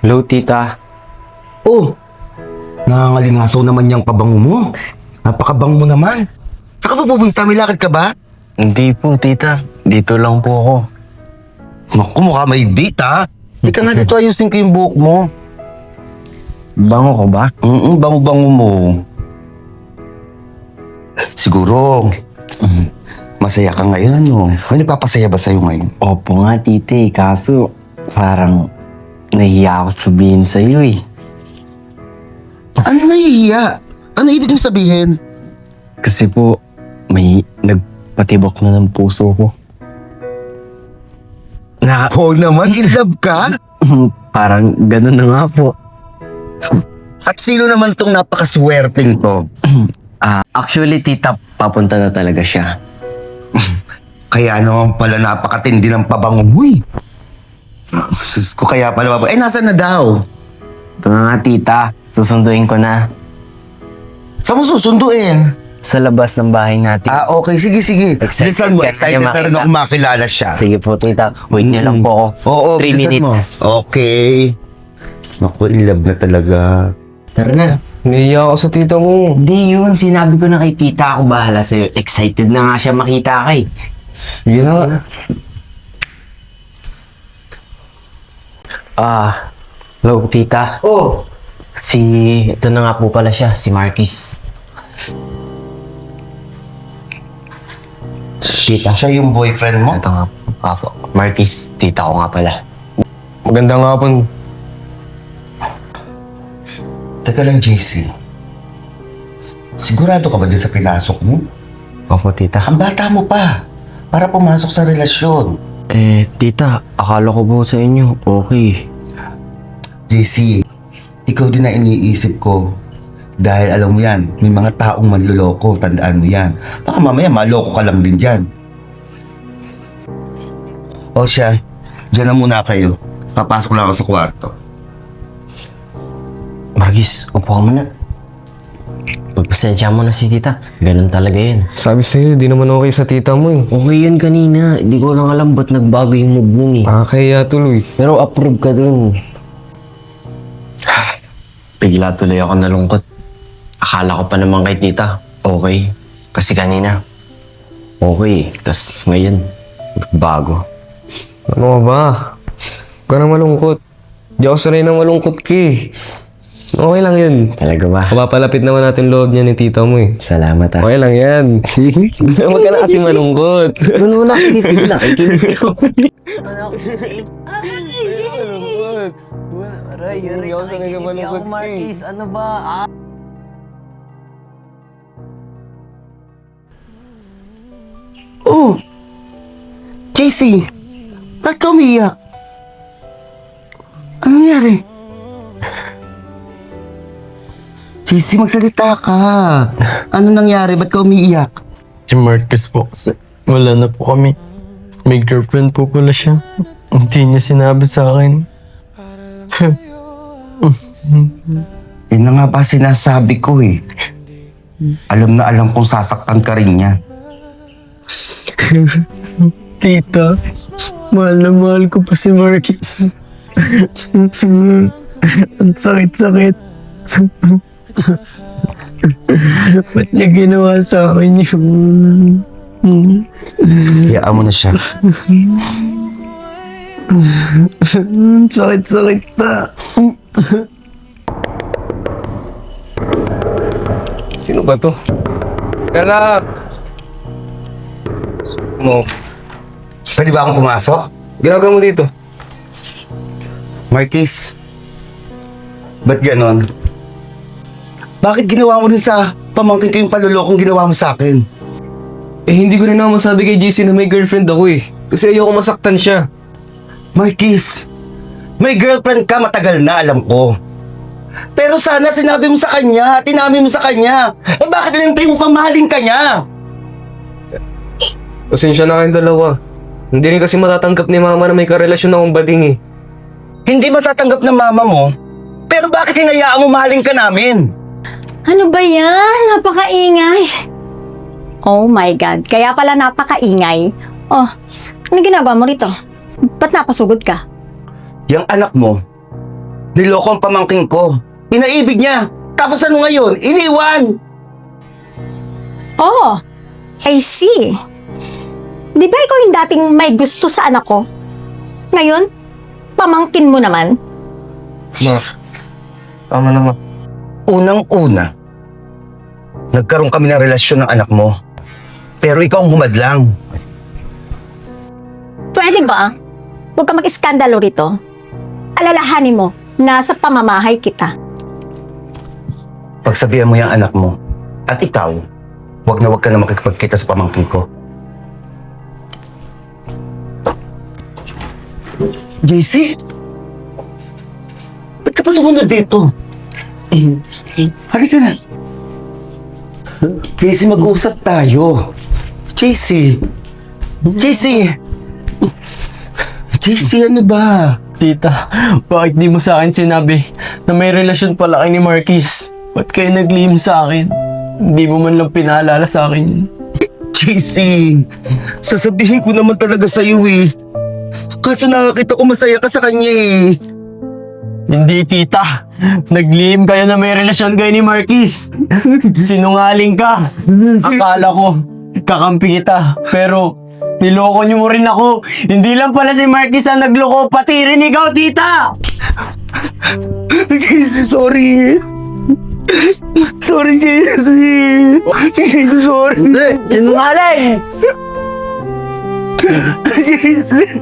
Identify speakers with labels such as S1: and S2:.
S1: Hello, tita.
S2: Oh, nangangalingasaw naman yung pabango mo. Napakabango mo naman. Saan ka pa pupunta? May lakad ka ba?
S1: Hindi po, tita. Dito lang po ako.
S2: Naku, mukha may date ha. Ika nga dito, ayusin ko yung buhok mo.
S1: Bango ko ba?
S2: Bango-bango mo. Siguro, masaya ka ngayon ano? May nagpapasaya ba sa'yo ngayon?
S1: Opo nga, tite. Kaso, parang nahiya ako sabihin sa'yo eh.
S2: Ano nahihiya? Ano ibig mong sabihin?
S1: Kasi po, may nagpatibok na ng puso ko.
S2: Oo naman, in love ka?
S1: Parang ganun na nga po.
S2: At sino naman tong napakaswerteng to?
S1: Actually, tita, papunta na talaga siya.
S2: Kaya naman pala napakatindi ng pabango mo eh. Sus ko kaya pala nasaan na daw?
S1: Ito na nga, tita. Susunduin ko na.
S2: Saan mo susunduin?
S1: Sa labas ng bahay natin.
S2: Okay, sige.
S1: Excited
S2: Bilisan mo,
S1: ka na
S2: excited
S1: niya
S2: na rin
S1: makita.
S2: ako makilala siya.
S1: Sige po, tita. Wait niyo lang po ako.
S2: Oo,
S1: 3
S2: bilisan
S1: minutes.
S2: mo. Okay. Naku, in love na talaga.
S1: Tara na.
S3: Naiiyak ako sa tita mo.
S1: Hindi yun. Sinabi ko na kay tita ako bahala sa'yo. Excited na nga siya makita ka eh.
S3: Sige na.
S1: Hello, tita.
S2: Oh,
S1: Ito na nga po pala siya, si Marquis. Tita.
S2: siya yung boyfriend mo?
S1: Ito nga po. Apo. Marquis, tita ko nga pala.
S3: Magandang hapon.
S2: Teka lang, JC. Sigurado ka ba dyan sa pinasok mo?
S1: Opo, tita.
S2: Ang bata mo pa. Para pumasok sa relasyon.
S1: Tita, akala ko po sa inyo, okay.
S2: JC, ikaw din na iniisip ko. Dahil alam mo yan, may mga taong manluloko, tandaan mo yan. Baka mamaya maloko ka lang din dyan. O siya, dyan na muna kayo. Papasok lang ako sa kwarto.
S1: Marquis, upo ka muna. Pagpasensya mo na si tita. Ganun talaga yun.
S3: Sabi sa'yo, di naman okay sa tita mo eh.
S1: Okay yun kanina. Hindi ko lang alam ba't nagbago yung mood nun eh.
S3: Kaya tuloy.
S1: Pero approve ka dun. Bigla tuloy ako nalungkot. Akala ko pa naman kay tita, okay. Kasi kanina, okay. Tapos ngayon, bago.
S3: Ano ka ba? Huwag ka na malungkot. Di ako sanay na malungkot ka eh. Okay lang yun.
S1: Talaga ba?
S3: Papalapit naman natin loob niya ni tita mo eh.
S1: Salamat ah.
S3: Okay lang yan. Huwag ka na kasi malungkot.
S1: Ano na, kinitig lang. Kinitig ko. Aray,
S3: Hindi ako sanay na malungkot ka eh.
S1: Ano ba?
S2: Oh! JC! Ba't ka umiiyak? Ano nangyari? JC, magsalita ka. Ano nangyari? Ba't ka umiiyak?
S4: Si Marcus po kasi wala na po kami. May girlfriend po pala siya. Hindi niya sinabi sa akin.
S2: Yun na nga ba sinasabi ko eh. Alam na alam kong sasaktan ka rin niya.
S4: Tita, mahal na mahal ko pa si Marcus. Ang sakit-sakit. Ba't niya ginawa sa akin yun?
S2: Hayaan mo na siya.
S4: Sakit-sakit na.
S3: Sino ba to? Kalak! Mo.
S2: Pwede ba akong pumasok?
S3: Ginagawa mo dito?
S2: Marquis, ba't ganon? Bakit ginawa mo din sa pamangkin ko yung palulokong ginawa mo sa akin?
S3: Hindi ko rin naman masabi kay JC na may girlfriend ako eh. Kasi ayoko masaktan siya.
S2: Marquis, may girlfriend ka matagal na, alam ko. Pero sana sinabi mo sa kanya, tinamin mo sa kanya. Bakit inintay mo pang mahalin ka niya?
S3: Pasensya na kayong dalawa. Hindi rin kasi matatanggap ni mama na may karelasyon akong bading eh.
S2: Hindi matatanggap ng mama mo, pero bakit hinayaan mo mahalin ka namin?
S5: Ano ba yan? Napakaingay. Oh my God. Kaya pala napakaingay. Oh, ano ginagawa mo rito? Ba't napasugod ka?
S2: Yung anak mo, Niloko ang pamangking ko. Pinaibig niya. Tapos ano ngayon? Iniwan!
S5: Oh, I see. Di ba ikaw yung dating may gusto sa anak ko? Ngayon, pamangkin mo naman.
S3: Ma, tama na ma.
S2: Unang-una, nagkaroon kami ng relasyon ng anak mo. Pero ikaw ang humadlang.
S5: Pwede ba? Huwag ka mag-iskandalo rito. Alalahanin mo, nasa pamamahay kita.
S2: Pagsabihan mo yung anak mo. At ikaw, wag na makikipagkita sa pamangkin ko. JC? Ba't ka pa sumunod dito? Halika na. JC, mag-usap tayo. JC! JC! JC, ano ba?
S4: Tita, bakit di mo sa akin sinabi na may relasyon pala kayo ni Marquis? Ba't kayo naglihim sa akin? Hindi mo man lang pinaalala sa akin.
S2: JC, sasabihin ko naman talaga sa'yo eh. Kaso nakakita ko masaya ka sa kanya eh.
S4: Hindi, tita. Naglihim kayo na may relasyon kayo ni Marquis. Sinungaling ka. Akala ko, kakampi kita. Pero, niloko niyo mo rin ako. Hindi lang pala si Marquis ang nagloko, pati rin ikaw, tita!
S2: JC, sorry. Sorry, JC. JC, sorry.
S4: Sinungaling!
S2: JC.